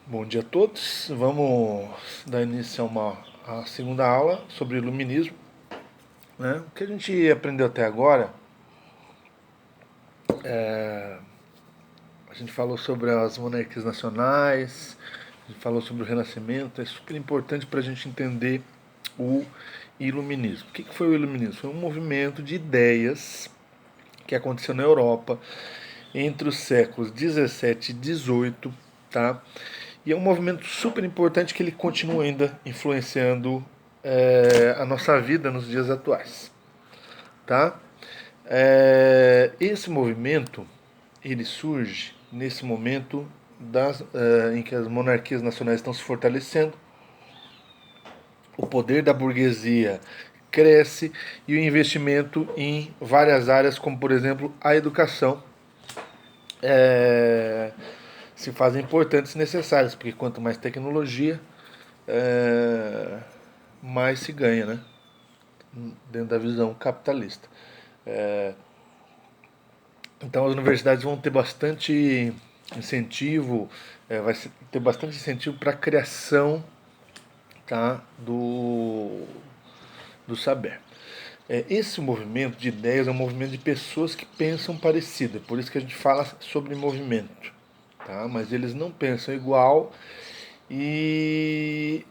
Bom dia a todos. Vamos dar início a segunda aula sobre iluminismo. Né? O que a gente aprendeu até agora, a gente falou sobre as monarquias nacionais, a gente falou sobre o Renascimento. É super importante para a gente entender o iluminismo. O que foi o iluminismo? Foi um movimento de ideias que aconteceu na Europa entre os séculos 17 e 18, tá? E é um movimento super importante que ele continua ainda influenciando a nossa vida nos dias atuais, tá? Esse movimento ele surge nesse momento em que as monarquias nacionais estão se fortalecendo, o poder da burguesia cresce e o investimento em várias áreas, como por exemplo a educação, é, se fazem importantes e necessárias, porque quanto mais tecnologia, mais se ganha, né? Dentro da visão capitalista. Então as universidades vão ter bastante incentivo, ter bastante incentivo para a criação, tá, do saber. Esse movimento de ideias é um movimento de pessoas que pensam parecido, é por isso que a gente fala sobre movimento, tá? Mas eles não pensam igual e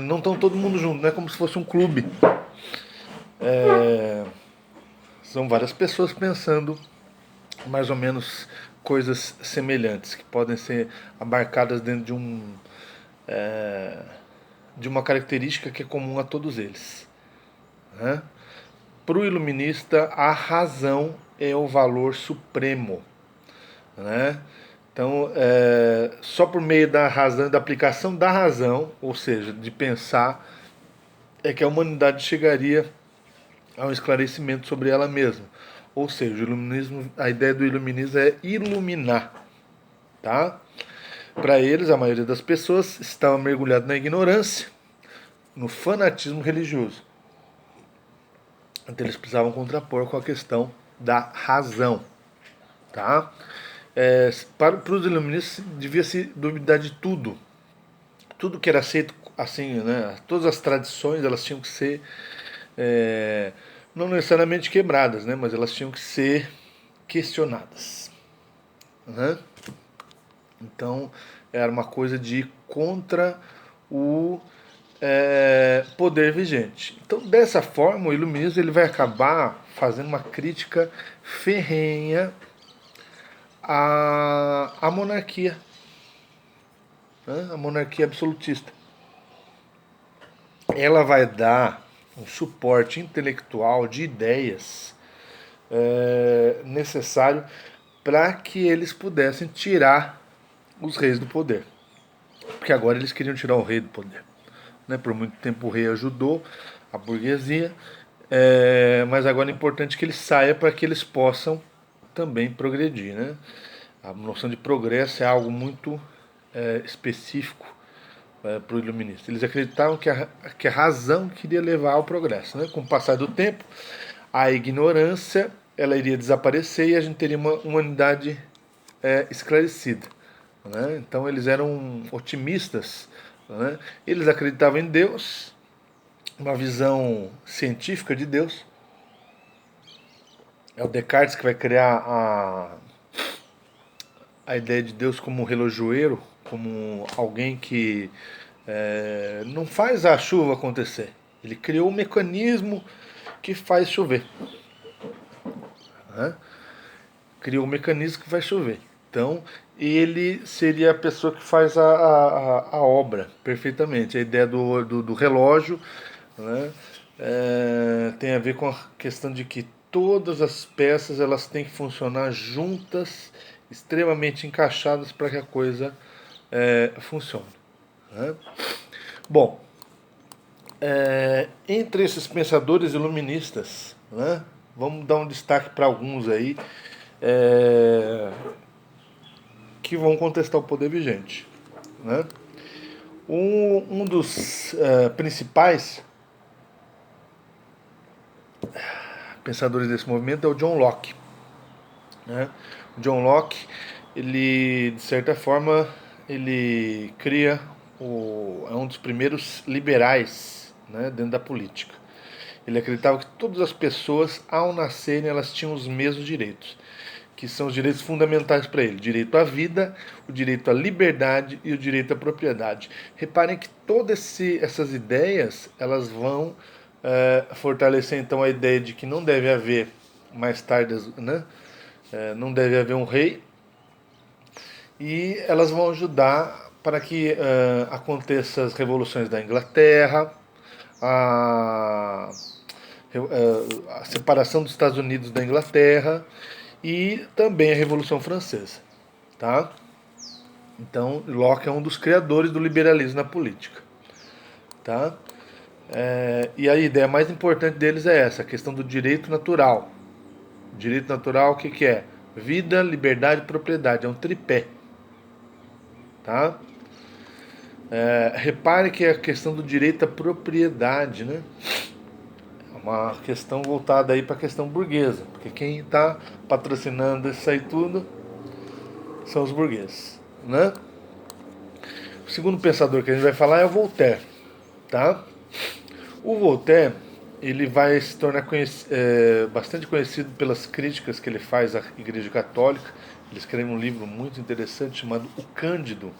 não estão todo mundo junto, não é como se fosse um clube. São várias pessoas pensando mais ou menos coisas semelhantes que podem ser abarcadas dentro de uma característica que é comum a todos eles. Né? Para o iluminista, a razão é o valor supremo. Né? Então, só por meio da razão, da aplicação da razão, ou seja, de pensar, é que a humanidade chegaria ao esclarecimento sobre ela mesma. Ou seja, o iluminismo, a ideia do iluminismo é iluminar, tá? Para eles, a maioria das pessoas estava mergulhada na ignorância, no fanatismo religioso. Então eles precisavam contrapor com a questão da razão, tá? Para os iluministas devia se duvidar de tudo, tudo que era aceito assim, né? Todas as tradições elas tinham que ser não necessariamente quebradas, né? Mas elas tinham que ser questionadas, né? Então era uma coisa de ir contra o poder vigente. Então dessa forma o iluminismo ele vai acabar fazendo uma crítica ferrenha à monarquia, né? A monarquia absolutista. Ela vai dar um suporte intelectual de ideias necessário para que eles pudessem tirar os reis do poder. Porque agora eles queriam tirar o rei do poder. Né? Por muito tempo o rei ajudou a burguesia, mas agora é importante que ele saia para que eles possam também progredir. Né? A noção de progresso é algo muito específico para o iluminista. Eles acreditavam que a razão queria levar ao progresso. Né? Com o passar do tempo, a ignorância ela iria desaparecer e a gente teria uma humanidade esclarecida. Né? Então eles eram otimistas. Né? Eles acreditavam em Deus, uma visão científica de Deus. É o Descartes que vai criar a ideia de Deus como um relojoeiro, como alguém que não faz a chuva acontecer. Ele criou um mecanismo que faz chover. Né? Criou um mecanismo que vai chover. Então, ele seria a pessoa que faz a obra perfeitamente. A ideia do relógio, né, tem a ver com a questão de que todas as peças elas têm que funcionar juntas, extremamente encaixadas para que a coisa funcione. Né? Bom, entre esses pensadores iluministas, né, vamos dar um destaque para alguns aí que vão contestar o poder vigente. Né? Um dos principais pensadores desse movimento é o John Locke. Né? O John Locke, ele, de certa forma, ele cria é um dos primeiros liberais, né, dentro da política. Ele acreditava que todas as pessoas, ao nascerem, elas tinham os mesmos direitos, que são os direitos fundamentais para ele: direito à vida, o direito à liberdade e o direito à propriedade. Reparem que todas essas ideias elas vão fortalecer então a ideia de que não deve haver mais tarde, né, não deve haver um rei, e elas vão ajudar para que aconteçam as revoluções da Inglaterra, a, a separação dos Estados Unidos da Inglaterra e também a Revolução Francesa, tá? Então Locke é um dos criadores do liberalismo na política, tá? E a ideia mais importante deles é essa, a questão do direito natural. Direito natural, o que é? Vida, liberdade e propriedade, é um tripé, tá? Repare que é a questão do direito à propriedade, né? É uma questão voltada aí para a questão burguesa, porque quem está patrocinando isso aí tudo são os burgueses, né? O segundo pensador que a gente vai falar é o Voltaire, tá? O Voltaire, ele vai se tornar bastante conhecido pelas críticas que ele faz à Igreja Católica. Ele escreve um livro muito interessante chamado O Cândido.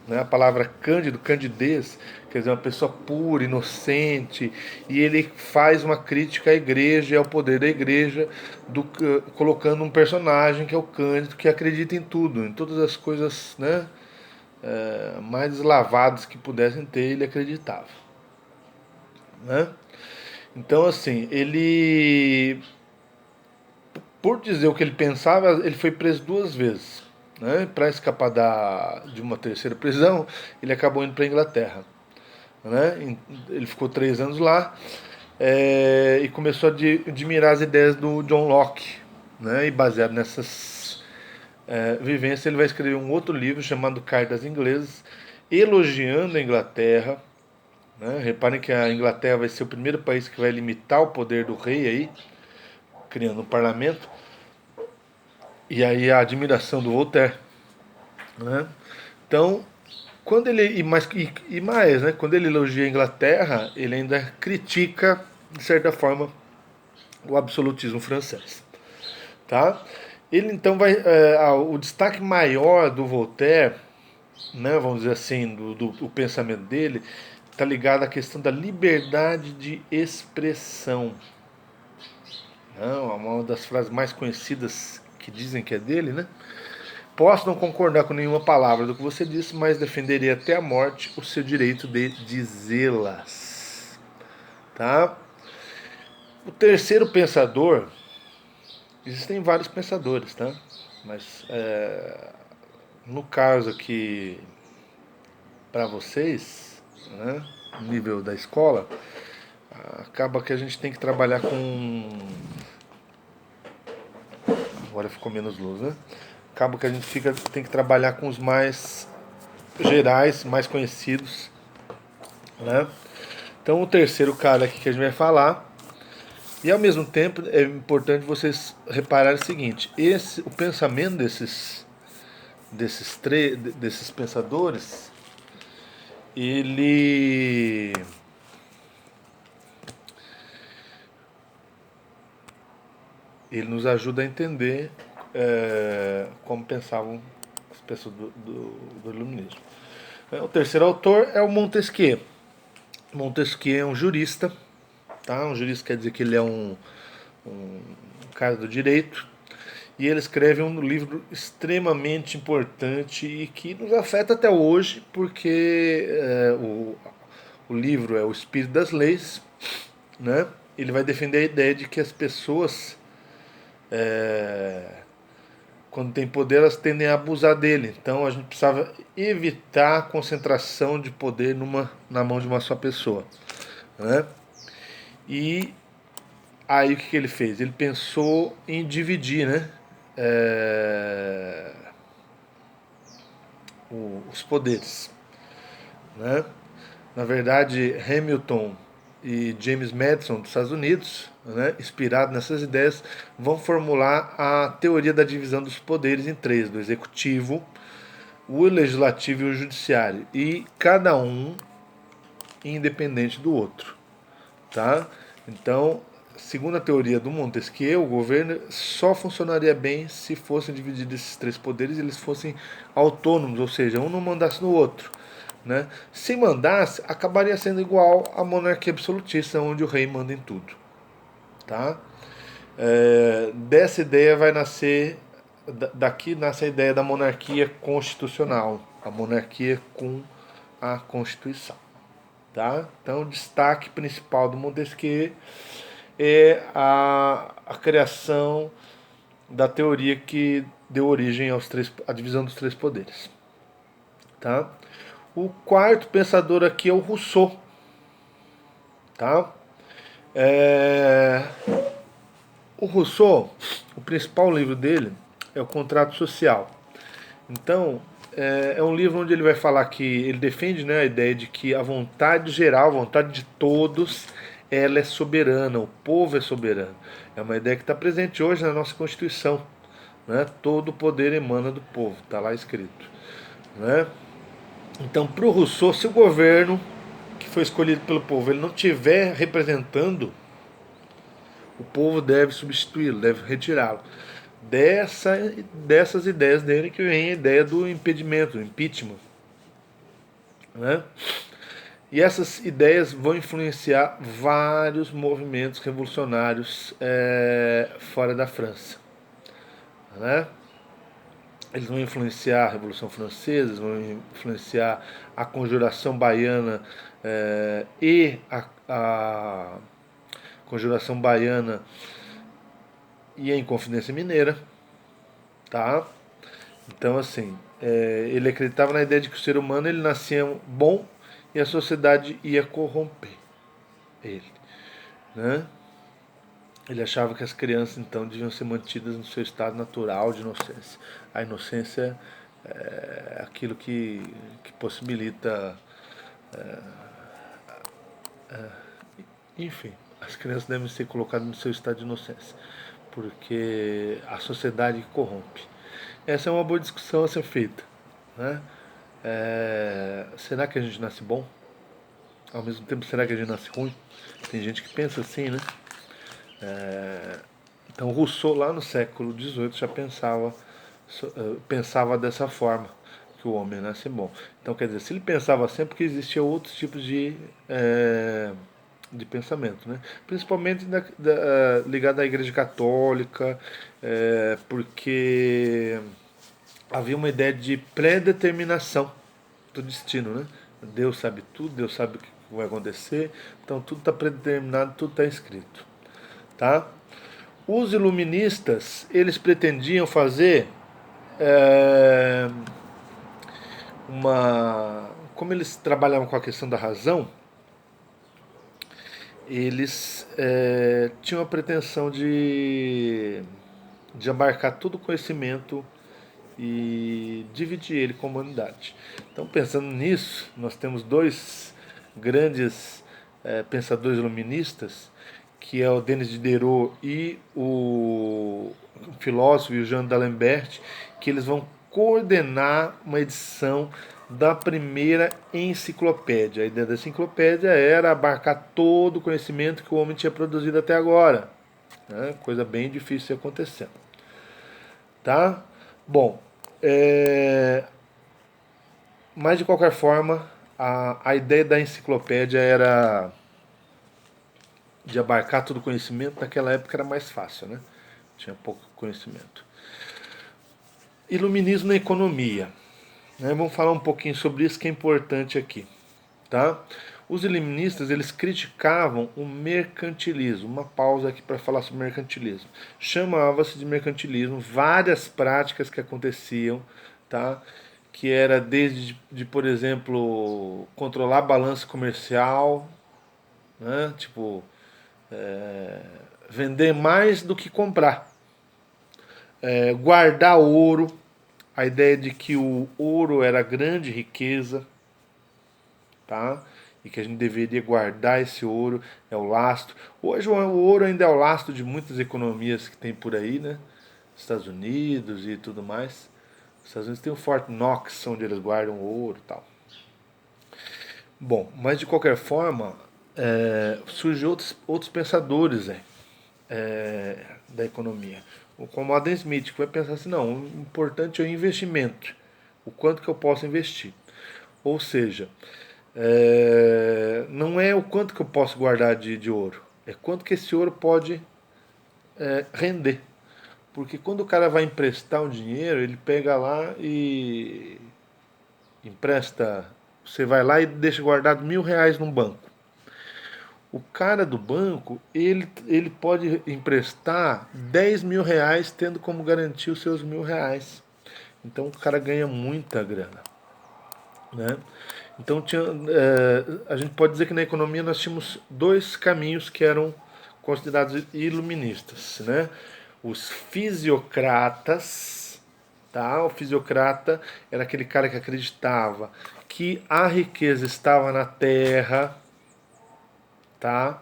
Né? A palavra cândido, candidez, quer dizer, uma pessoa pura, inocente, e ele faz uma crítica à igreja e ao poder da igreja, colocando um personagem que é o Cândido, que acredita em tudo, em todas as coisas, né, mais deslavadas que pudessem ter, ele acreditava. Né? Então, assim, ele, por dizer o que ele pensava, ele foi preso 2 vezes. Né? Para escapar de uma terceira prisão, ele acabou indo para a Inglaterra. Né? Ele ficou 3 anos lá e começou a admirar as ideias do John Locke. Né? E baseado nessas vivências, ele vai escrever um outro livro chamado Cartas Inglesas, elogiando a Inglaterra. Né? Reparem que a Inglaterra vai ser o primeiro país que vai limitar o poder do rei aí, criando um parlamento. E aí a admiração do Voltaire. Né? Então, quando ele e mais, né, quando ele elogia a Inglaterra, ele ainda critica de certa forma o absolutismo francês, tá? Ele então vai o destaque maior do Voltaire, né, vamos dizer assim, do pensamento dele, está ligado à questão da liberdade de expressão. Não, uma das frases mais conhecidas que dizem que é dele, né? Posso não concordar com nenhuma palavra do que você disse, mas defenderei até a morte o seu direito de dizê-las. Tá? O terceiro pensador, existem vários pensadores, tá? Mas no caso aqui para vocês, né, nível da escola, acaba que a gente tem que trabalhar com. Agora ficou menos luz, né? Acaba que a gente tem que trabalhar com os mais gerais, mais conhecidos, né? Então o terceiro cara aqui que a gente vai falar, e ao mesmo tempo é importante vocês repararem o seguinte: o pensamento desses pensadores, ele nos ajuda a entender como pensavam as pessoas do iluminismo. O terceiro autor é o Montesquieu. Montesquieu é um jurista, tá? Um jurista quer dizer que ele é um cara do direito, e ele escreve um livro extremamente importante e que nos afeta até hoje, porque o livro é O Espírito das Leis, né? Ele vai defender a ideia de que as pessoas quando tem poder, elas tendem a abusar dele. Então a gente precisava evitar a concentração de poder na mão de uma só pessoa. Né? E aí o que ele fez? Ele pensou em dividir, né, os poderes. Né? Na verdade, Hamilton e James Madison dos Estados Unidos, né, inspirado nessas ideias, vão formular a teoria da divisão dos poderes em 3: do executivo, o legislativo e o judiciário, e cada um independente do outro, tá? Então, segundo a teoria do Montesquieu, o governo só funcionaria bem se fossem divididos esses três poderes e eles fossem autônomos, ou seja, um não mandasse no outro. Né? Se mandasse, acabaria sendo igual à monarquia absolutista, onde o rei manda em tudo. Tá? Dessa ideia vai nascer, daqui nasce a ideia da monarquia constitucional, a monarquia com a Constituição. Tá? Então, o destaque principal do Montesquieu é a criação da teoria que deu origem à divisão dos três poderes. Tá? O quarto pensador aqui é o Rousseau. Tá? O Rousseau, o principal livro dele é o Contrato Social. Então, é um livro onde ele vai falar que ele defende, né, a ideia de que a vontade geral, a vontade de todos, ela é soberana, o povo é soberano. É uma ideia que está presente hoje na nossa Constituição. Né? Todo o poder emana do povo, está lá escrito. Né? Então, para o Rousseau, se o governo que foi escolhido pelo povo ele não estiver representando, o povo deve substituí-lo, deve retirá-lo. Dessas ideias dele que vem a ideia do impedimento, do impeachment. Né? E essas ideias vão influenciar vários movimentos revolucionários fora da França. Né? Eles vão influenciar a Revolução Francesa, eles vão influenciar a Conjuração Baiana e a Conjuração Baiana e a Inconfidência Mineira. Tá? Então, assim, ele acreditava na ideia de que o ser humano ele nascia bom e a sociedade ia corromper ele. Né? Ele achava que as crianças, então, deviam ser mantidas no seu estado natural de inocência. A inocência é aquilo que possibilita. Enfim, as crianças devem ser colocadas no seu estado de inocência, porque a sociedade corrompe. Essa é uma boa discussão a ser feita. Né? Será que a gente nasce bom? Ao mesmo tempo, será que a gente nasce ruim? Tem gente que pensa assim, né? Então Rousseau lá no século XVIII já pensava dessa forma, que o homem nasce bom. Então quer dizer, se ele pensava assim é porque existiam outros tipos de pensamento, né? Principalmente ligado à Igreja Católica, porque havia uma ideia de pré-determinação do destino, né? Deus sabe tudo, Deus sabe o que vai acontecer, então tudo está predeterminado, tudo está escrito. Tá? Os iluministas, eles pretendiam fazer como eles trabalhavam com a questão da razão, eles tinham a pretensão de abarcar todo o conhecimento e dividir ele com a humanidade. Então, pensando nisso, nós temos dois grandes pensadores iluministas, que é o Denis Diderot e o filósofo Jean d'Alembert, que eles vão coordenar uma edição da primeira enciclopédia. A ideia da enciclopédia era abarcar todo o conhecimento que o homem tinha produzido até agora. Né? Coisa bem difícil de acontecer. Tá? Bom, mas de qualquer forma, a ideia da enciclopédia era de abarcar todo o conhecimento. Naquela época era mais fácil, né? Tinha pouco conhecimento. Iluminismo na economia. Né? Vamos falar um pouquinho sobre isso que é importante aqui. Tá? Os iluministas eles criticavam o mercantilismo. Uma pausa aqui para falar sobre mercantilismo. Chamava-se de mercantilismo várias práticas que aconteciam, tá? Que era desde, por exemplo, controlar a balança comercial, né? Tipo, vender mais do que comprar, guardar ouro, a ideia de que o ouro era grande riqueza, tá? E que a gente deveria guardar esse ouro, é o lastro. Hoje o ouro ainda é o lastro de muitas economias que tem por aí, né? Estados Unidos e tudo mais. Os Estados Unidos tem o Fort Knox, onde eles guardam ouro e tal. Bom, mas de qualquer forma, surgiu outros pensadores da economia. Como Adam Smith, que vai pensar assim, não, o importante é o investimento. O quanto que eu posso investir. Ou seja, não é o quanto que eu posso guardar de ouro. É quanto que esse ouro pode render. Porque quando o cara vai emprestar um dinheiro, ele pega lá e empresta. Você vai lá e deixa guardado R$ 1.000 num banco. O cara do banco, ele pode emprestar R$ 10.000 tendo como garantir os seus R$ 1.000. Então o cara ganha muita grana. Né? Então a gente pode dizer que na economia nós tínhamos dois caminhos que eram considerados iluministas. Né? Os fisiocratas, tá? O fisiocrata era aquele cara que acreditava que a riqueza estava na terra, tá?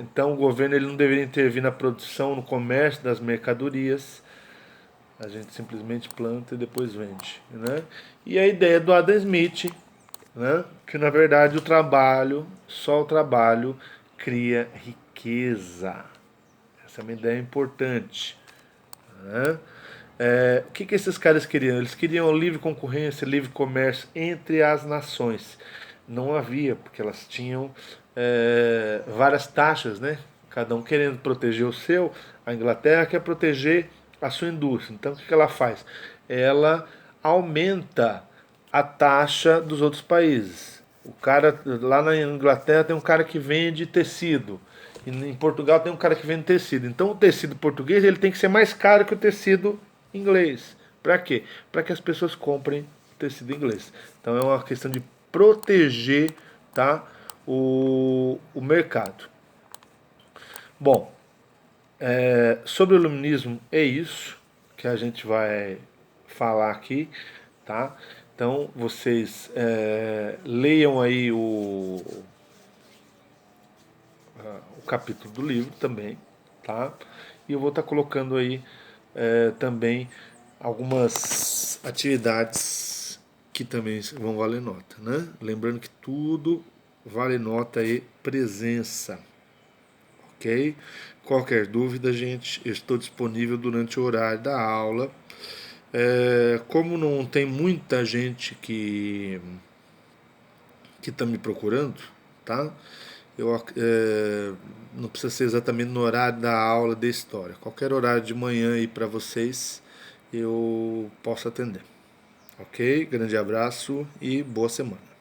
Então o governo ele não deveria intervir na produção, no comércio das mercadorias. A gente simplesmente planta e depois vende, né? E a ideia do Adam Smith, né? Que na verdade só o trabalho cria riqueza. Essa é uma ideia importante. Né? O que esses caras queriam? Eles queriam livre concorrência, livre comércio entre as nações. Não havia, porque elas tinham várias taxas, né? Cada um querendo proteger o seu. A Inglaterra quer proteger a sua indústria. Então o que ela faz? Ela aumenta a taxa dos outros países. O cara lá na Inglaterra tem um cara que vende tecido. E em Portugal tem um cara que vende tecido. Então o tecido português ele tem que ser mais caro que o tecido inglês. Para quê? Para que as pessoas comprem o tecido inglês. Então é uma questão de proteger, tá, o mercado. Bom, sobre o iluminismo é isso que a gente vai falar aqui, tá? Então vocês leiam aí o capítulo do livro também, tá? E eu vou estar colocando aí também algumas atividades que também vão valer nota, né? Lembrando que tudo vale nota e presença, ok? Qualquer dúvida, gente, eu estou disponível durante o horário da aula. Como não tem muita gente que está me procurando, tá? Não precisa ser exatamente no horário da aula de história. Qualquer horário de manhã aí para vocês eu posso atender. Ok? Grande abraço e boa semana.